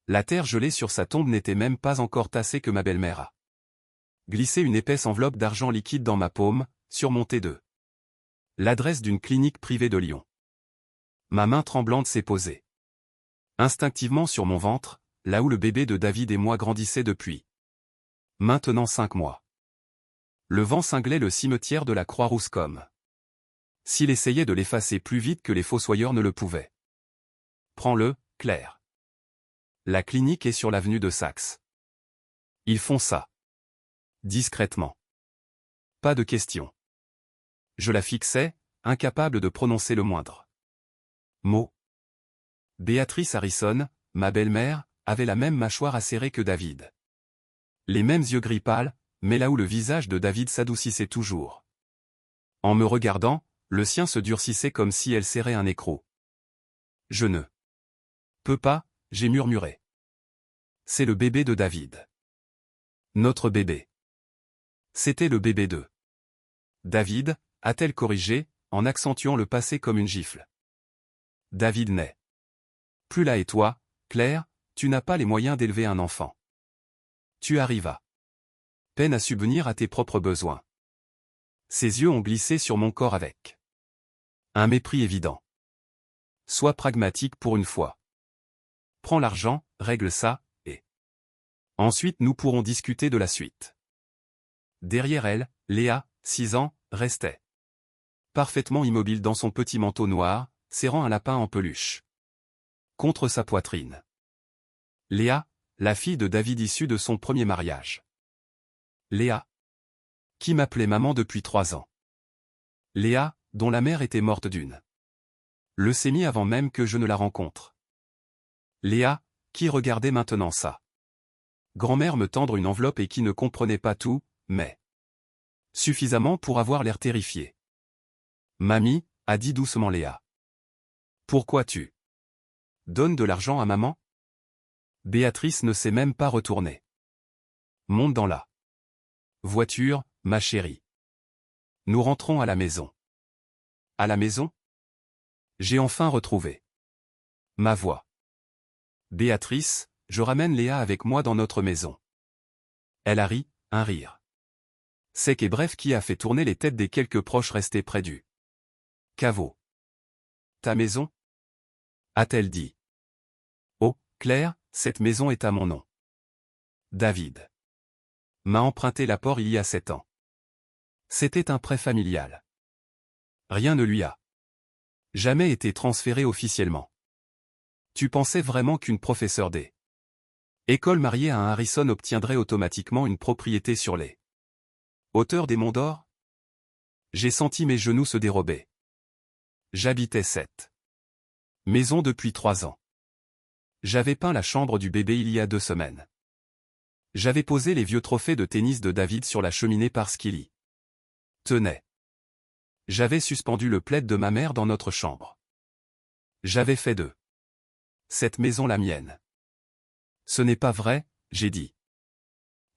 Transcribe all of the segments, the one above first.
La terre gelée sur sa tombe n'était même pas encore tassée que ma belle-mère a glissé une épaisse enveloppe d'argent liquide dans ma paume, surmontée de l'adresse d'une clinique privée de Lyon. Ma main tremblante s'est posée instinctivement sur mon ventre, là où le bébé de David et moi grandissait depuis maintenant 5 mois. Le vent cinglait le cimetière de la Croix-Rousse comme s'il essayait de l'effacer plus vite que les fossoyeurs ne le pouvaient. Prends-le, Claire. La clinique est sur l'avenue de Saxe. Ils font ça. Discrètement. Pas de question. Je la fixais, incapable de prononcer le moindre mot. Béatrice Harrison, ma belle-mère, avait la même mâchoire acérée que David. Les mêmes yeux gris pâles, mais là où le visage de David s'adoucissait toujours. En me regardant, le sien se durcissait comme si elle serrait un écrou. Je ne peux pas, j'ai murmuré. C'est le bébé de David. Notre bébé. C'était le bébé de David, a-t-elle corrigé, en accentuant le passé comme une gifle. David n'est plus là et toi, Claire, tu n'as pas les moyens d'élever un enfant. Tu arrives à peine à subvenir à tes propres besoins. Ses yeux ont glissé sur mon corps avec un mépris évident. Sois pragmatique pour une fois. Prends l'argent, règle ça, et ensuite nous pourrons discuter de la suite. Derrière elle, Léa, 6 ans, restait parfaitement immobile dans son petit manteau noir, serrant un lapin en peluche contre sa poitrine. Léa, la fille de David issue de son premier mariage. Léa, qui m'appelait maman depuis 3 ans. Léa, dont la mère était morte d'une leucémie avant même que je ne la rencontre. Léa, qui regardait maintenant ça. Grand-mère me tendre une enveloppe et qui ne comprenait pas tout, mais suffisamment pour avoir l'air terrifiée. Mamie, a dit doucement Léa. Pourquoi tu donnes de l'argent à maman? Béatrice ne s'est même pas retournée. Monte dans la voiture, ma chérie. Nous rentrons à la maison. À la maison? J'ai enfin retrouvé ma voix. Béatrice, je ramène Léa avec moi dans notre maison. Elle a ri, un rire sec et bref qui a fait tourner les têtes des quelques proches restés près du caveau. Ta maison? A-t-elle dit. Oh, Claire, cette maison est à mon nom. David m'a emprunté l'apport il y a 7 ans. C'était un prêt familial. Rien ne lui a jamais été transféré officiellement. Tu pensais vraiment qu'une professeure des écoles mariée à un Harrison obtiendrait automatiquement une propriété sur les hauteurs des Monts d'Or? J'ai senti mes genoux se dérober. J'habitais cette maison depuis 3 ans. J'avais peint la chambre du bébé il y a 2 semaines. J'avais posé les vieux trophées de tennis de David sur la cheminée parce qu'il y tenait. J'avais suspendu le plaid de ma mère dans notre chambre. J'avais fait de cette maison la mienne. Ce n'est pas vrai, j'ai dit.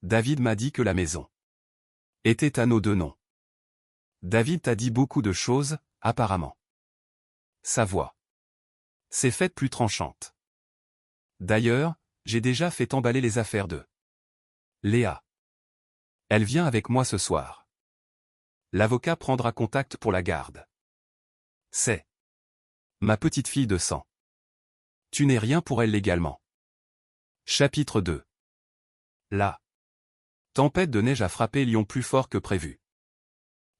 David m'a dit que la maison était à nos 2 noms. David t'a dit beaucoup de choses, apparemment. Sa voix s'est faite plus tranchante. D'ailleurs, j'ai déjà fait emballer les affaires de Léa. Elle vient avec moi ce soir. L'avocat prendra contact pour la garde. C'est ma petite fille de sang. Tu n'es rien pour elle légalement. Chapitre 2. La tempête de neige a frappé Lyon plus fort que prévu.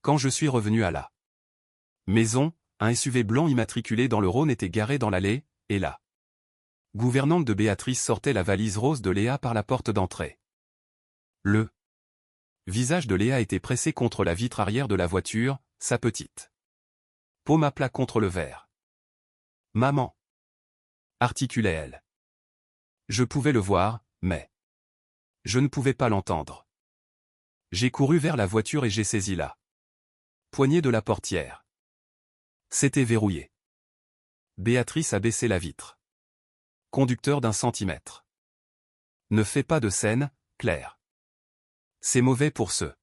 Quand je suis revenu à la maison, un SUV blanc immatriculé dans le Rhône était garé dans l'allée, et la gouvernante de Béatrice sortait la valise rose de Léa par la porte d'entrée. Le visage de Léa était pressé contre la vitre arrière de la voiture, sa petite paume à plat contre le verre. Maman, articulait-elle. Je pouvais le voir, mais je ne pouvais pas l'entendre. J'ai couru vers la voiture et j'ai saisi la poignée de la portière. C'était verrouillé. Béatrice a baissé la vitre. Conducteur d'1 centimètre. Ne fais pas de scène, Claire. C'est mauvais pour ce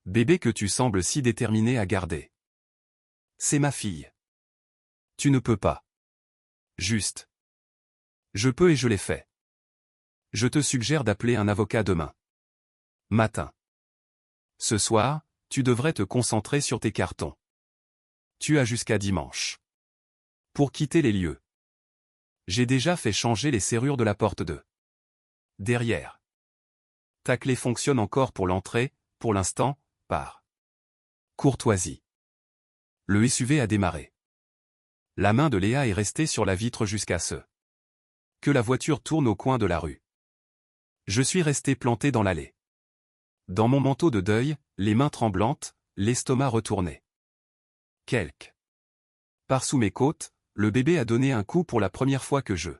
bébé que tu sembles si déterminé à garder. C'est ma fille. Tu ne peux pas. Juste. Je peux et je l'ai fait. Je te suggère d'appeler un avocat demain matin. Ce soir, tu devrais te concentrer sur tes cartons. Tu as jusqu'à dimanche pour quitter les lieux. J'ai déjà fait changer les serrures de la porte de derrière. Ta clé fonctionne encore pour l'entrée, pour l'instant, par courtoisie. Le SUV a démarré. La main de Léa est restée sur la vitre jusqu'à ce que la voiture tourne au coin de la rue. Je suis resté planté dans l'allée. Dans mon manteau de deuil, les mains tremblantes, l'estomac retourné. Quelque part sous mes côtes, le bébé a donné un coup pour la première fois que je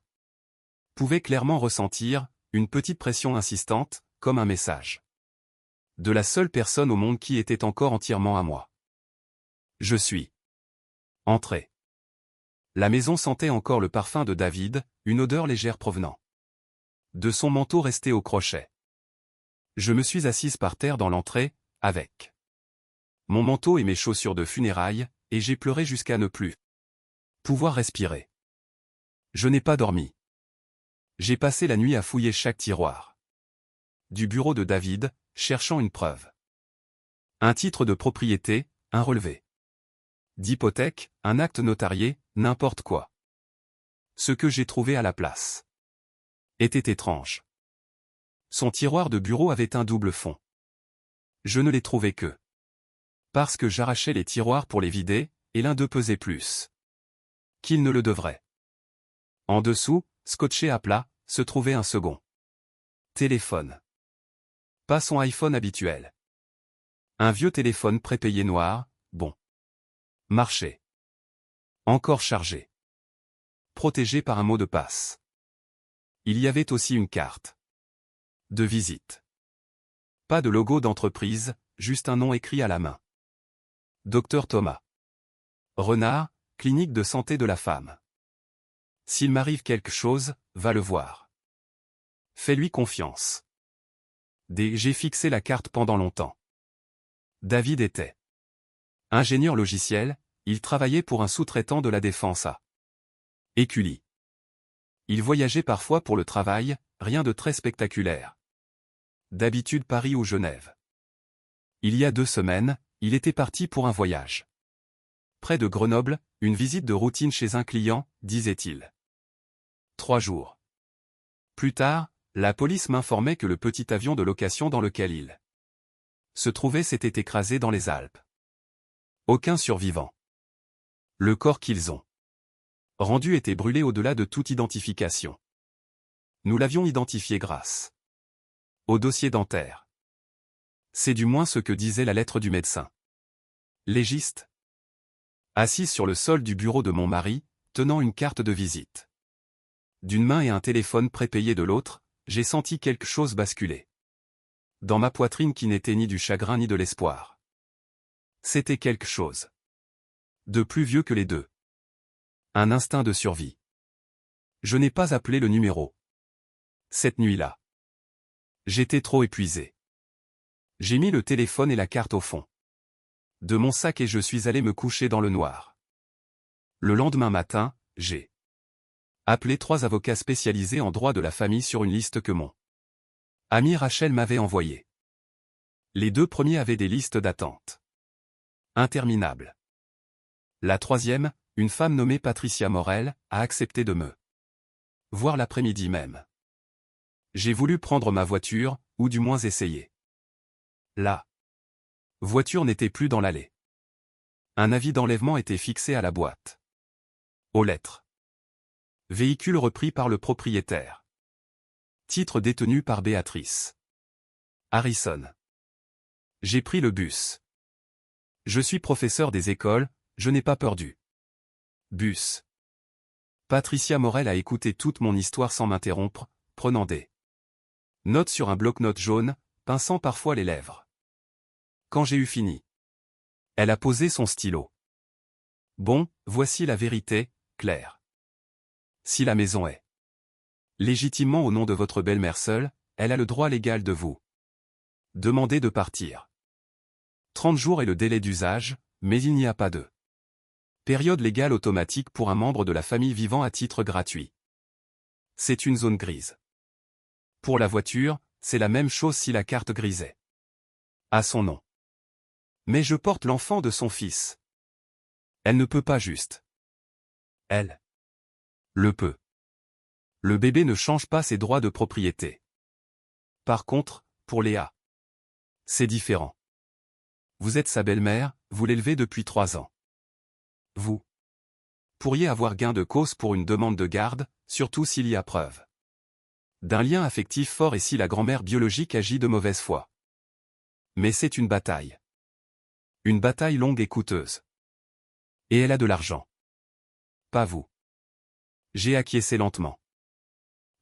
pouvais clairement ressentir une petite pression insistante, comme un message de la seule personne au monde qui était encore entièrement à moi. Je suis entré. La maison sentait encore le parfum de David, une odeur légère provenant de son manteau resté au crochet. Je me suis assise par terre dans l'entrée, avec mon manteau et mes chaussures de funérailles, et j'ai pleuré jusqu'à ne plus pouvoir respirer. Je n'ai pas dormi. J'ai passé la nuit à fouiller chaque tiroir du bureau de David, cherchant une preuve. Un titre de propriété, un relevé d'hypothèque, un acte notarié, n'importe quoi. Ce que j'ai trouvé à la place était étrange. Son tiroir de bureau avait un double fond. Je ne l'ai trouvé que parce que j'arrachais les tiroirs pour les vider, et l'un d'eux pesait plus qu'il ne le devrait. En dessous, scotché à plat, se trouvait un second téléphone. Pas son iPhone habituel. Un vieux téléphone prépayé noir, bon marché. Encore chargé. Protégé par un mot de passe. Il y avait aussi une carte de visite. Pas de logo d'entreprise, juste un nom écrit à la main. Dr Thomas Renard, clinique de santé de la femme. S'il m'arrive quelque chose, va le voir. Fais-lui confiance. J'ai fixé la carte pendant longtemps. David était ingénieur logiciel, il travaillait pour un sous-traitant de la défense à Écully. Il voyageait parfois pour le travail, rien de très spectaculaire. D'habitude Paris ou Genève. Il y a 2 semaines, il était parti pour un voyage. Près de Grenoble, une visite de routine chez un client, disait-il. 3 jours plus tard, la police m'informait que le petit avion de location dans lequel il se trouvait s'était écrasé dans les Alpes. Aucun survivant. Le corps qu'ils ont rendu était brûlé au-delà de toute identification. Nous l'avions identifié grâce au dossier dentaire. C'est du moins ce que disait la lettre du médecin légiste. Assise sur le sol du bureau de mon mari, tenant une carte de visite d'une main et un téléphone prépayé de l'autre, j'ai senti quelque chose basculer dans ma poitrine qui n'était ni du chagrin ni de l'espoir. C'était quelque chose de plus vieux que les deux. Un instinct de survie. Je n'ai pas appelé le numéro. Cette nuit-là. J'étais trop épuisé. J'ai mis le téléphone et la carte au fond de mon sac et je suis allé me coucher dans le noir. Le lendemain matin, j'ai appelé 3 avocats spécialisés en droit de la famille sur une liste que mon amie Rachel m'avait envoyée. Les 2 premiers avaient des listes d'attente interminables. La 3e, une femme nommée Patricia Morel, a accepté de me voir l'après-midi même. J'ai voulu prendre ma voiture, ou du moins essayer. La voiture n'était plus dans l'allée. Un avis d'enlèvement était fixé à la boîte aux lettres. Véhicule repris par le propriétaire. Titre détenu par Béatrice Harrison. J'ai pris le bus. Je suis professeur des écoles, je n'ai pas peur du bus. Patricia Morel a écouté toute mon histoire sans m'interrompre, prenant des notes sur un bloc-notes jaune, pinçant parfois les lèvres. Quand j'ai eu fini, elle a posé son stylo. Bon, voici la vérité, Claire. Si la maison est légitimement au nom de votre belle-mère seule, elle a le droit légal de vous demander de partir. 30 jours est le délai d'usage, mais il n'y a pas de période légale automatique pour un membre de la famille vivant à titre gratuit. C'est une zone grise. Pour la voiture, c'est la même chose si la carte grisait. À son nom. Mais je porte l'enfant de son fils. Elle ne peut pas juste. Elle le peut. Le bébé ne change pas ses droits de propriété. Par contre, pour Léa, c'est différent. Vous êtes sa belle-mère, vous l'élevez depuis 3 ans. Vous pourriez avoir gain de cause pour une demande de garde, surtout s'il y a preuve d'un lien affectif fort et si la grand-mère biologique agit de mauvaise foi. Mais c'est une bataille. Une bataille longue et coûteuse. Et elle a de l'argent. Pas vous. J'ai acquiescé lentement.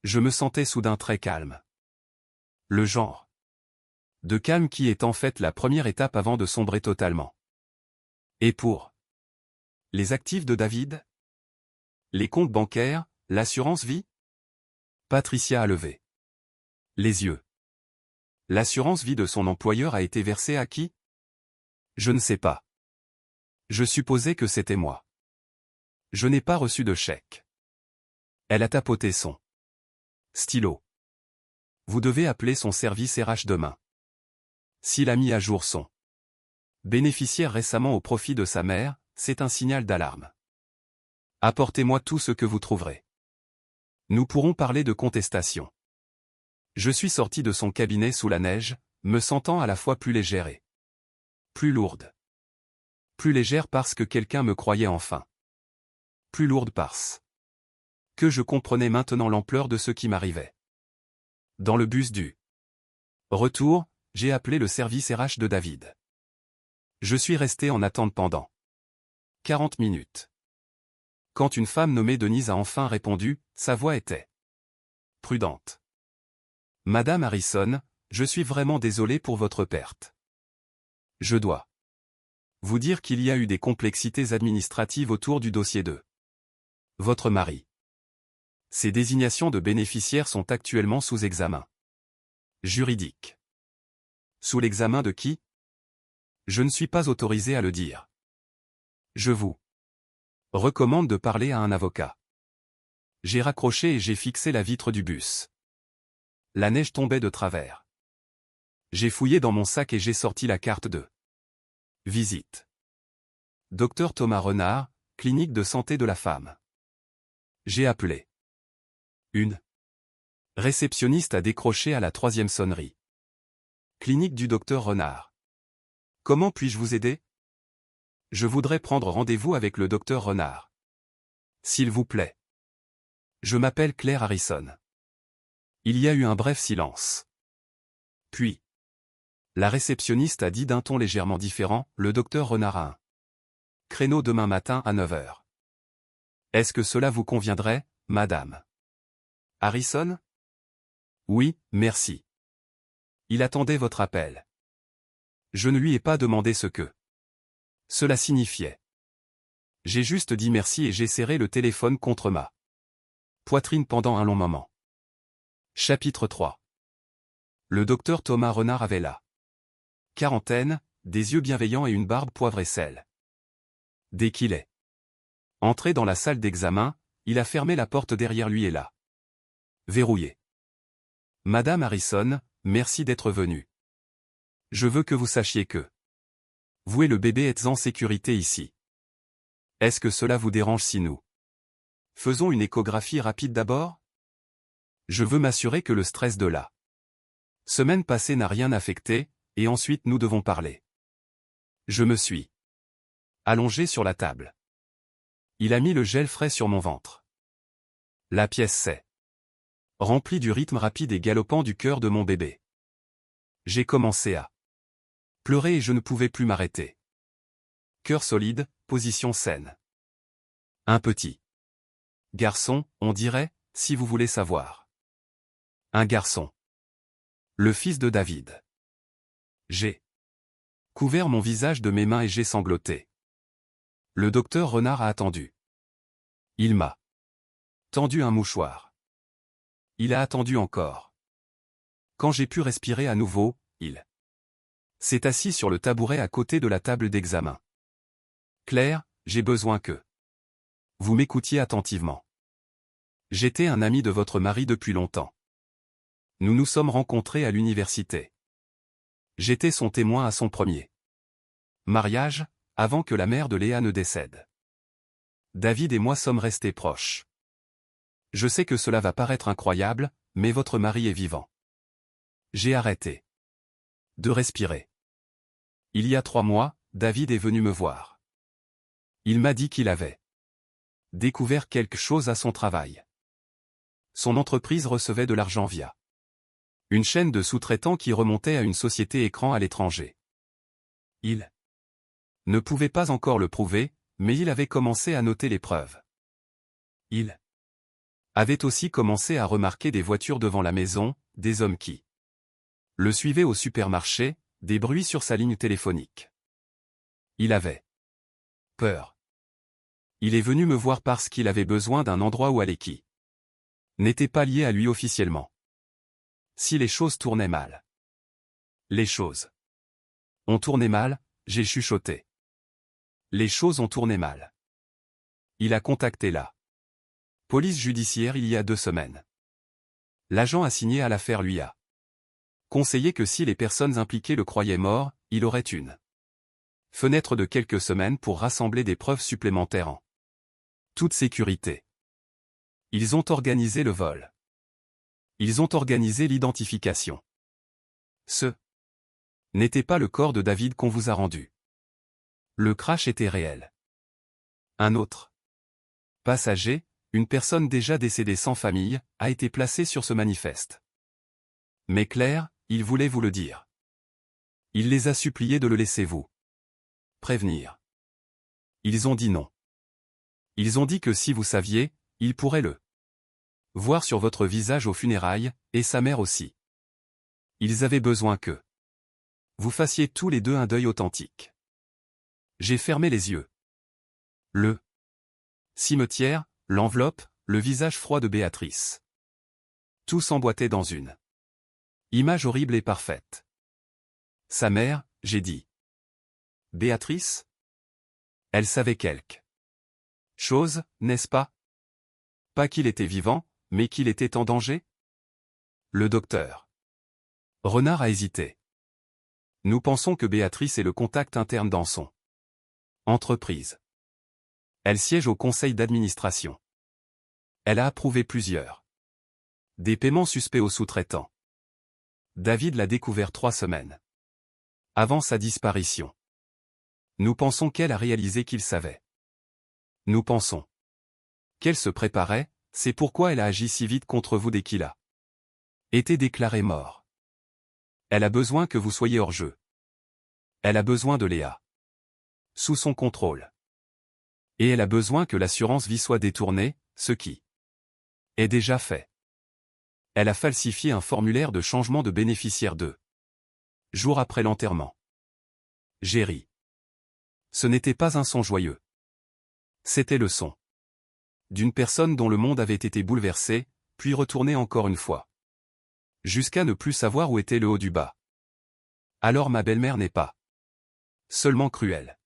Je me sentais soudain très calme. Le genre de calme qui est en fait la première étape avant de sombrer totalement. Et pour les actifs de David? Les comptes bancaires, l'assurance vie? Patricia a levé les yeux. L'assurance vie de son employeur a été versée à qui? Je ne sais pas. Je supposais que c'était moi. Je n'ai pas reçu de chèque. Elle a tapoté son stylo. Vous devez appeler son service RH demain. S'il a mis à jour son bénéficiaire récemment au profit de sa mère, c'est un signal d'alarme. Apportez-moi tout ce que vous trouverez. Nous pourrons parler de contestation. Je suis sorti de son cabinet sous la neige, me sentant à la fois plus légère et plus lourde. Plus légère parce que quelqu'un me croyait enfin. Plus lourde parce que je comprenais maintenant l'ampleur de ce qui m'arrivait. Dans le bus du retour, j'ai appelé le service RH de David. Je suis resté en attente pendant 40 minutes. Quand une femme nommée Denise a enfin répondu, sa voix était prudente. Madame Harrison, je suis vraiment désolé pour votre perte. Je dois vous dire qu'il y a eu des complexités administratives autour du dossier de votre mari. Ces désignations de bénéficiaires sont actuellement sous examen juridique. Sous l'examen de qui? Je ne suis pas autorisé à le dire. Je vous recommande de parler à un avocat. J'ai raccroché et j'ai fixé la vitre du bus. La neige tombait de travers. J'ai fouillé dans mon sac et j'ai sorti la carte de visite. Dr Thomas Renard, clinique de santé de la femme. J'ai appelé. Une réceptionniste a décroché à la 3e sonnerie. Clinique du docteur Renard. Comment puis-je vous aider? Je voudrais prendre rendez-vous avec le docteur Renard. S'il vous plaît. Je m'appelle Claire Harrison. Il y a eu un bref silence. Puis, la réceptionniste a dit d'un ton légèrement différent, le docteur Renard a un créneau demain matin à 9 heures. Est-ce que cela vous conviendrait, madame Harrison? Oui, merci. Il attendait votre appel. Je ne lui ai pas demandé ce que cela signifiait. J'ai juste dit merci et j'ai serré le téléphone contre ma poitrine pendant un long moment. Chapitre 3. Le docteur Thomas Renard avait la quarantaine, des yeux bienveillants et une barbe poivre et sel. Dès qu'il est entré dans la salle d'examen, il a fermé la porte derrière lui et l'a verrouillée. Madame Harrison, merci d'être venue. Je veux que vous sachiez que vous et le bébé êtes en sécurité ici. Est-ce que cela vous dérange si nous faisons une échographie rapide d'abord? Je veux m'assurer que le stress de la semaine passée n'a rien affecté, et ensuite nous devons parler. Je me suis allongé sur la table. Il a mis le gel frais sur mon ventre. La pièce s'est remplie du rythme rapide et galopant du cœur de mon bébé. J'ai commencé à pleurer et je ne pouvais plus m'arrêter. Cœur solide, position saine. Un petit garçon, on dirait, si vous voulez savoir. Un garçon. Le fils de David. J'ai couvert mon visage de mes mains et j'ai sangloté. Le docteur Renard a attendu. Il m'a tendu un mouchoir. Il a attendu encore. Quand j'ai pu respirer à nouveau, il s'est assis sur le tabouret à côté de la table d'examen. Claire, j'ai besoin que vous m'écoutiez attentivement. J'étais un ami de votre mari depuis longtemps. Nous nous sommes rencontrés à l'université. J'étais son témoin à son premier mariage, avant que la mère de Léa ne décède. David et moi sommes restés proches. Je sais que cela va paraître incroyable, mais votre mari est vivant. J'ai arrêté de respirer. Il y a 3 mois, David est venu me voir. Il m'a dit qu'il avait découvert quelque chose à son travail. Son entreprise recevait de l'argent via une chaîne de sous-traitants qui remontait à une société écran à l'étranger. Il ne pouvait pas encore le prouver, mais il avait commencé à noter les preuves. Il avait aussi commencé à remarquer des voitures devant la maison, des hommes qui le suivaient au supermarché, des bruits sur sa ligne téléphonique. Il avait peur. Il est venu me voir parce qu'il avait besoin d'un endroit où aller qui n'était pas lié à lui officiellement. Si les choses tournaient mal. Les choses ont tourné mal, j'ai chuchoté. Les choses ont tourné mal. Il a contacté la police judiciaire il y a 2 semaines. L'agent assigné à l'affaire lui a conseillé que si les personnes impliquées le croyaient mort, il aurait une fenêtre de quelques semaines pour rassembler des preuves supplémentaires en toute sécurité. Ils ont organisé le vol. Ils ont organisé l'identification. Ce n'était pas le corps de David qu'on vous a rendu. Le crash était réel. Un autre passager, une personne déjà décédée sans famille, a été placé sur ce manifeste. Mais Claire, il voulait vous le dire. Il les a suppliés de le laisser vous prévenir. Ils ont dit non. Ils ont dit que si vous saviez, ils pourraient le voir sur votre visage aux funérailles, et sa mère aussi. Ils avaient besoin que vous fassiez tous les deux un deuil authentique. J'ai fermé les yeux. Le cimetière, l'enveloppe, le visage froid de Béatrice. Tout s'emboîtait dans une image horrible et parfaite. Sa mère, j'ai dit. Béatrice? Elle savait quelque chose, n'est-ce pas? Pas qu'il était vivant, mais qu'il était en danger? Le docteur Renard a hésité. Nous pensons que Béatrice est le contact interne dans son entreprise. Elle siège au conseil d'administration. Elle a approuvé plusieurs des paiements suspects aux sous-traitants. David l'a découvert 3 semaines avant sa disparition. Nous pensons qu'elle a réalisé qu'il savait. Nous pensons qu'elle se préparait, c'est pourquoi elle a agi si vite contre vous dès qu'il a été déclaré mort. Elle a besoin que vous soyez hors jeu. Elle a besoin de Léa sous son contrôle. Et elle a besoin que l'assurance vie soit détournée, ce qui est déjà fait. Elle a falsifié un formulaire de changement de bénéficiaire 2 jours après l'enterrement. J'ai ri. Ce n'était pas un son joyeux. C'était le son d'une personne dont le monde avait été bouleversé, puis retourné encore une fois. Jusqu'à ne plus savoir où était le haut du bas. Alors ma belle-mère n'est pas seulement cruelle.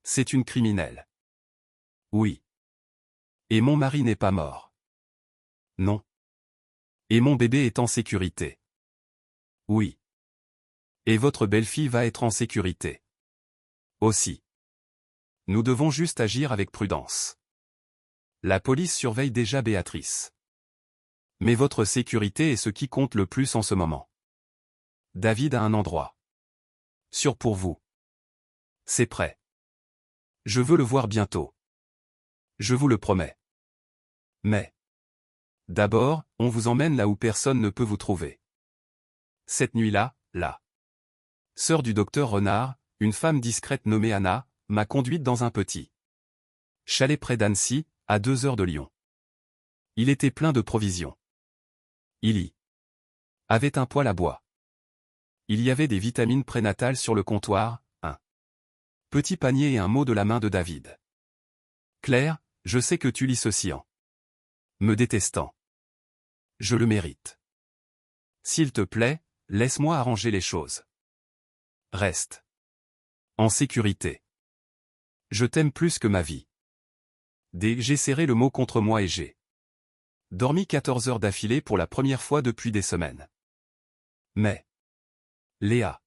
C'est une criminelle. Oui. Et mon mari n'est pas mort. Non. Et mon bébé est en sécurité. Oui. Et votre belle-fille va être en sécurité. Aussi. Nous devons juste agir avec prudence. La police surveille déjà Béatrice. Mais votre sécurité est ce qui compte le plus en ce moment. David a un endroit sûr pour vous. C'est prêt. Je veux le voir bientôt. Je vous le promets. Mais d'abord, on vous emmène là où personne ne peut vous trouver. Cette nuit-là, la sœur du docteur Renard, une femme discrète nommée Anna, m'a conduite dans un petit chalet près d'Annecy, à 2 heures de Lyon. Il était plein de provisions. Il y avait un poêle à bois. Il y avait des vitamines prénatales sur le comptoir, un petit panier et un mot de la main de David. Claire, je sais que tu lis ceci en me détestant. Je le mérite. S'il te plaît, laisse-moi arranger les choses. Reste en sécurité. Je t'aime plus que ma vie. J'ai serré le mot contre moi et j'ai Dormi 14 heures d'affilée pour la première fois depuis des semaines. Mais Léa.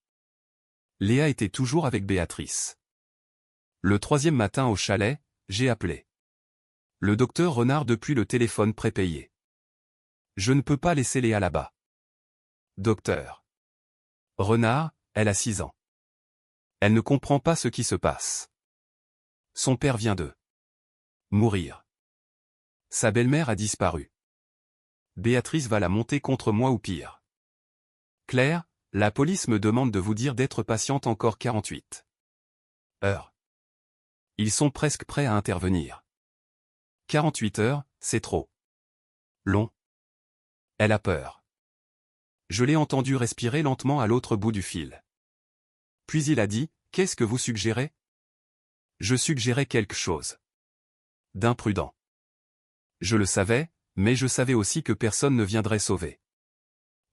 Léa était toujours avec Béatrice. Le 3e matin au chalet, j'ai appelé le docteur Renard depuis le téléphone prépayé. Je ne peux pas laisser Léa là-bas. Docteur Renard, elle a 6 ans. Elle ne comprend pas ce qui se passe. Son père vient de mourir. Sa belle-mère a disparu. Béatrice va la monter contre moi ou pire. Claire, la police me demande de vous dire d'être patiente encore 48 heures. Ils sont presque prêts à intervenir. 48 heures, c'est trop long. Elle a peur. Je l'ai entendu respirer lentement à l'autre bout du fil. Puis il a dit, « Qu'est-ce que vous suggérez ?» Je suggérais quelque chose d'imprudent. Je le savais, mais je savais aussi que personne ne viendrait sauver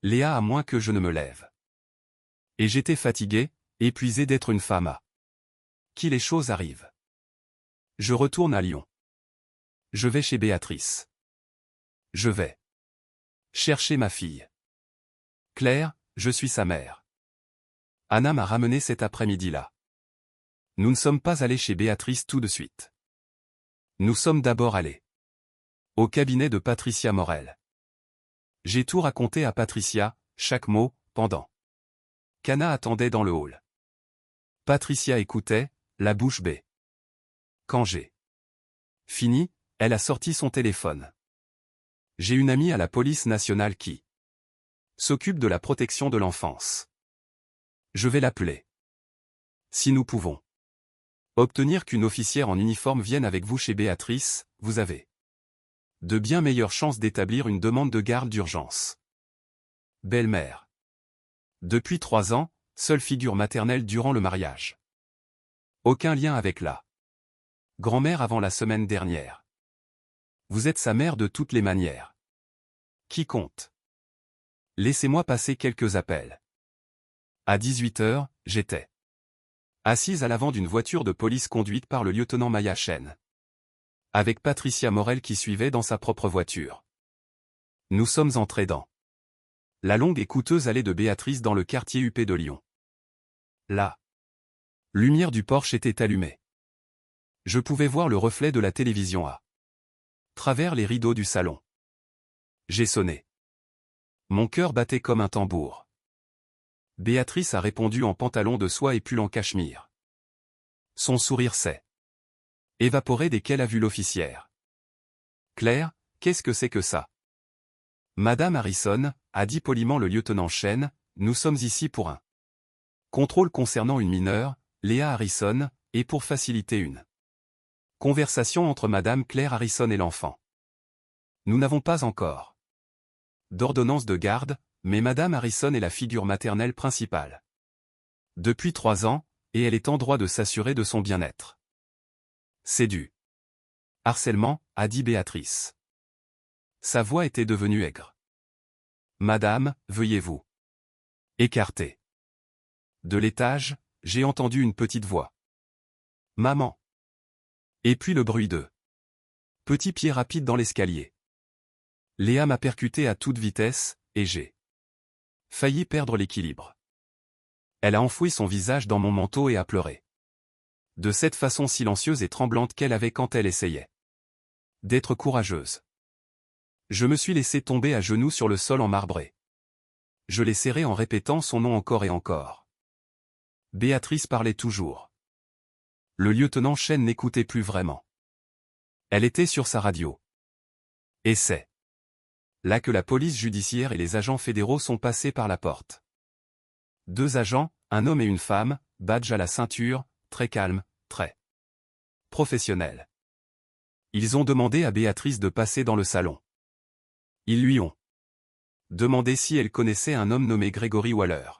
Léa à moins que je ne me lève. Et j'étais fatigué, épuisé d'être une femme à qui les choses arrivent. Je retourne à Lyon. Je vais chez Béatrice. Je vais chercher ma fille. Claire, je suis sa mère. Anna m'a ramené cet après-midi-là. Nous ne sommes pas allés chez Béatrice tout de suite. Nous sommes d'abord allés au cabinet de Patricia Morel. J'ai tout raconté à Patricia, chaque mot, pendant qu'Anna attendait dans le hall. Patricia écoutait, la bouche bée. Quand j'ai fini, elle a sorti son téléphone. J'ai une amie à la police nationale qui s'occupe de la protection de l'enfance. Je vais l'appeler. Si nous pouvons obtenir qu'une officière en uniforme vienne avec vous chez Béatrice, vous avez de bien meilleures chances d'établir une demande de garde d'urgence. Belle-mère. Depuis 3 ans, seule figure maternelle durant le mariage. Aucun lien avec la grand-mère avant la semaine dernière. Vous êtes sa mère de toutes les manières. Qui compte? Laissez-moi passer quelques appels. À 18 heures, j'étais assise à l'avant d'une voiture de police conduite par le lieutenant Maya Chen. Avec Patricia Morel qui suivait dans sa propre voiture. Nous sommes entrés dans la longue et coûteuse allée de Béatrice dans le quartier huppé de Lyon. La lumière du Porsche était allumée. Je pouvais voir le reflet de la télévision à travers les rideaux du salon. J'ai sonné. Mon cœur battait comme un tambour. Béatrice a répondu en pantalon de soie et pull en cachemire. Son sourire s'est évaporé dès qu'elle a vu l'officière. Claire, qu'est-ce que c'est que ça? Madame Harrison, a dit poliment le lieutenant Chen, nous sommes ici pour un contrôle concernant une mineure, Léa Harrison, et pour faciliter une conversation entre Madame Claire Harrison et l'enfant. Nous n'avons pas encore d'ordonnance de garde, mais Madame Harrison est la figure maternelle principale. Depuis 3 ans, et elle est en droit de s'assurer de son bien-être. C'est du harcèlement, a dit Béatrice. Sa voix était devenue aigre. Madame, veuillez vous écarter de l'étage, j'ai entendu une petite voix. Maman. Et puis le bruit de petits pieds rapides dans l'escalier. Léa m'a percuté à toute vitesse, et j'ai failli perdre l'équilibre. Elle a enfoui son visage dans mon manteau et a pleuré. De cette façon silencieuse et tremblante qu'elle avait quand elle essayait d'être courageuse. Je me suis laissé tomber à genoux sur le sol en marbré. Je l'ai serré en répétant son nom encore et encore. Béatrice parlait toujours. Le lieutenant Chen n'écoutait plus vraiment. Elle était sur sa radio. Et c'est là que la police judiciaire et les agents fédéraux sont passés par la porte. 2 agents, un homme et une femme, badge à la ceinture, très calme, très professionnel. Ils ont demandé à Béatrice de passer dans le salon. Ils lui ont demandé si elle connaissait un homme nommé Gregory Waller.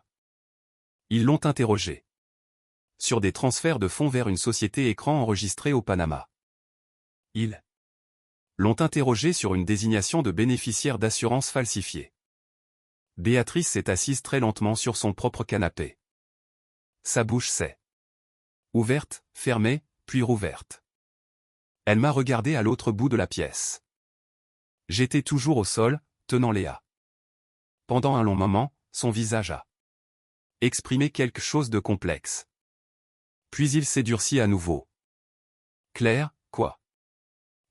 Ils l'ont interrogé sur des transferts de fonds vers une société écran enregistrée au Panama. Ils l'ont interrogé sur une désignation de bénéficiaire d'assurance falsifiée. Béatrice s'est assise très lentement sur son propre canapé. Sa bouche s'est ouverte, fermée, puis rouverte. Elle m'a regardé à l'autre bout de la pièce. J'étais toujours au sol, tenant Léa. Pendant un long moment, son visage a exprimé quelque chose de complexe. Puis il s'est durci à nouveau. Claire, quoi?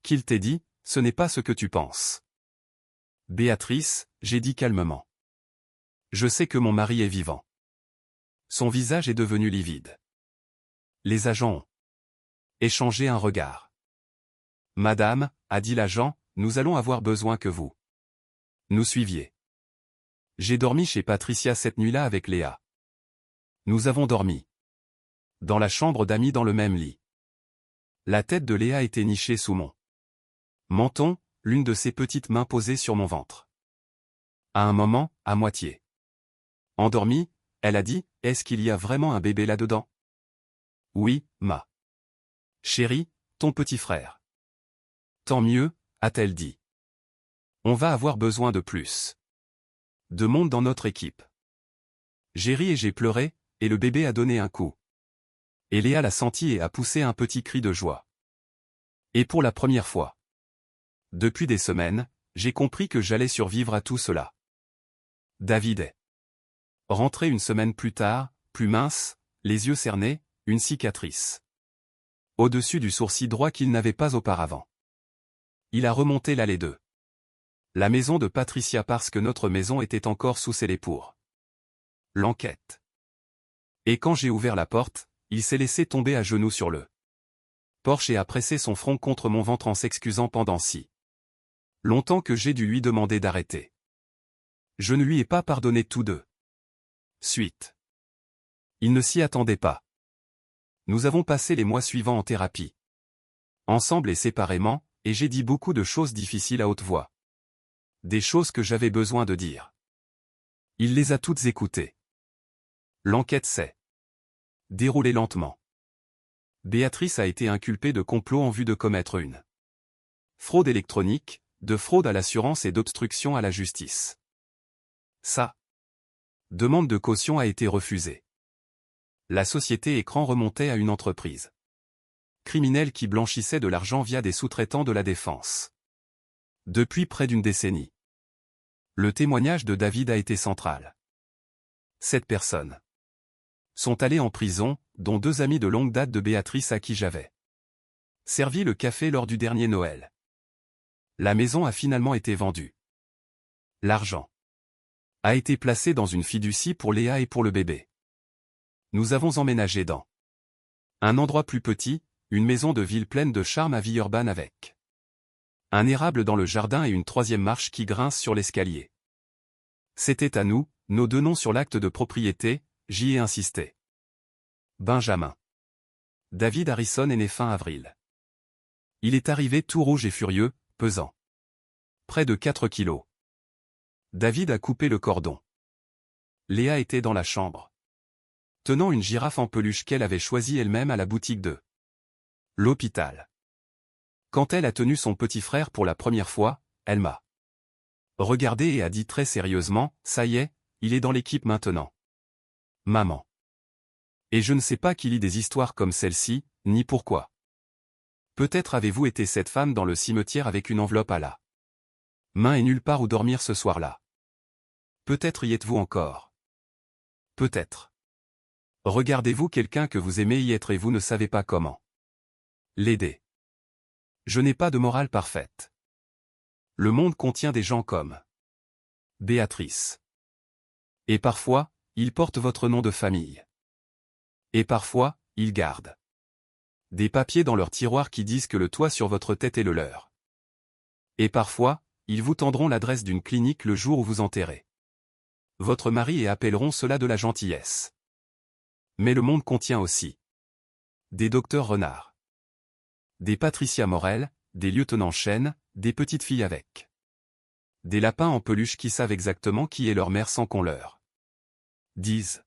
Qu'il t'ait dit, ce n'est pas ce que tu penses. Béatrice, j'ai dit calmement. Je sais que mon mari est vivant. Son visage est devenu livide. Les agents ont échangé un regard. Madame, a dit l'agent, nous allons avoir besoin que vous nous suiviez. J'ai dormi chez Patricia cette nuit-là avec Léa. Nous avons dormi dans la chambre d'amis dans le même lit. La tête de Léa était nichée sous mon menton, l'une de ses petites mains posée sur mon ventre. À un moment, à moitié endormie, elle a dit, est-ce qu'il y a vraiment un bébé là-dedans? Oui, ma chérie, ton petit frère. Tant mieux, a-t-elle dit. On va avoir besoin de plus de monde dans notre équipe. J'ai ri et j'ai pleuré, et le bébé a donné un coup. Et Léa l'a senti et a poussé un petit cri de joie. Et pour la première fois depuis des semaines, j'ai compris que j'allais survivre à tout cela. David est rentré une semaine plus tard, plus mince, les yeux cernés, une cicatrice au-dessus du sourcil droit qu'il n'avait pas auparavant. Il a remonté l'allée de la maison de Patricia parce que notre maison était encore sous scellé pour l'enquête. Et quand j'ai ouvert la porte, il s'est laissé tomber à genoux sur le porche et a pressé son front contre mon ventre en s'excusant pendant si longtemps que j'ai dû lui demander d'arrêter. Je ne lui ai pas pardonné tout de suite. Il ne s'y attendait pas. Nous avons passé les mois suivants en thérapie. Ensemble et séparément, et j'ai dit beaucoup de choses difficiles à haute voix. Des choses que j'avais besoin de dire. Il les a toutes écoutées. L'enquête s'est déroulée lentement. Béatrice a été inculpée de complot en vue de commettre une fraude électronique, de fraude à l'assurance et d'obstruction à la justice. Sa demande de caution a été refusée. La société Écran remontait à une entreprise criminelle qui blanchissait de l'argent via des sous-traitants de la défense. Depuis près d'une décennie. Le témoignage de David a été central. 7 personnes sont allées en prison, dont 2 amis de longue date de Béatrice à qui j'avais servi le café lors du dernier Noël. La maison a finalement été vendue. L'argent a été placé dans une fiducie pour Léa et pour le bébé. Nous avons emménagé dans un endroit plus petit, une maison de ville pleine de charme à Villeurbanne avec un érable dans le jardin et une 3e marche qui grince sur l'escalier. C'était à nous, nos 2 noms sur l'acte de propriété, j'y ai insisté. Benjamin. David Harrison est né fin avril. Il est arrivé tout rouge et furieux, pesant près de 4 kilos. David a coupé le cordon. Léa était dans la chambre, tenant une girafe en peluche qu'elle avait choisie elle-même à la boutique de l'hôpital. Quand elle a tenu son petit frère pour la première fois, elle m'a regardé et a dit très sérieusement, « Ça y est, il est dans l'équipe maintenant. » Maman. Et je ne sais pas qui lit des histoires comme celle-ci, ni pourquoi. Peut-être avez-vous été cette femme dans le cimetière avec une enveloppe à la main et nulle part où dormir ce soir-là. Peut-être y êtes-vous encore. Peut-être. Regardez-vous quelqu'un que vous aimez y être et vous ne savez pas comment l'aider. Je n'ai pas de morale parfaite. Le monde contient des gens comme Béatrice. Et parfois, ils portent votre nom de famille. Et parfois, ils gardent des papiers dans leur tiroir qui disent que le toit sur votre tête est le leur. Et parfois, ils vous tendront l'adresse d'une clinique le jour où vous enterrez votre mari et appelleront cela de la gentillesse. Mais le monde contient aussi des docteurs renards, des Patricia Morel, des lieutenants Chen, des petites filles avec des lapins en peluche qui savent exactement qui est leur mère sans qu'on leur dise.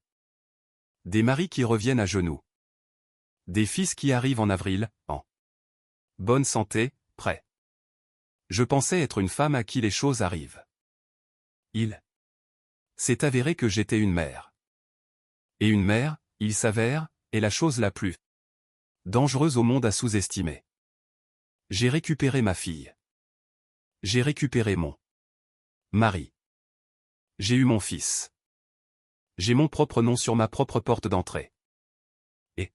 Des maris qui reviennent à genoux. Des fils qui arrivent en avril, en bonne santé, prêts. Je pensais être une femme à qui les choses arrivent. Il s'est avéré que j'étais une mère. Et une mère, il s'avère, est la chose la plus dangereuse au monde à sous-estimer. J'ai récupéré ma fille. J'ai récupéré mon mari. J'ai eu mon fils. J'ai mon propre nom sur ma propre porte d'entrée. Et,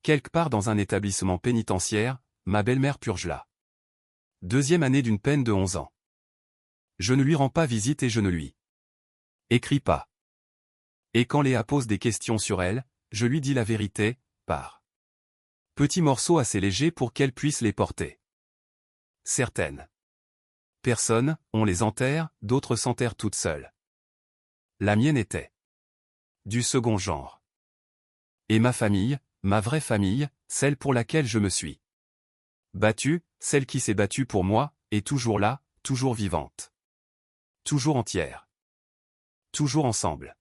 quelque part dans un établissement pénitentiaire, ma belle-mère purge là. Deuxième année d'une peine de 11 ans. Je ne lui rends pas visite et je ne lui écris pas. Et quand Léa pose des questions sur elle, je lui dis la vérité, par petits morceaux assez légers pour qu'elle puisse les porter. Certaines personnes, on les enterre, d'autres s'enterrent toutes seules. La mienne était du second genre. Et ma famille, ma vraie famille, celle pour laquelle je me suis battu, celle qui s'est battue pour moi, est toujours là, toujours vivante. Toujours entière. Toujours ensemble.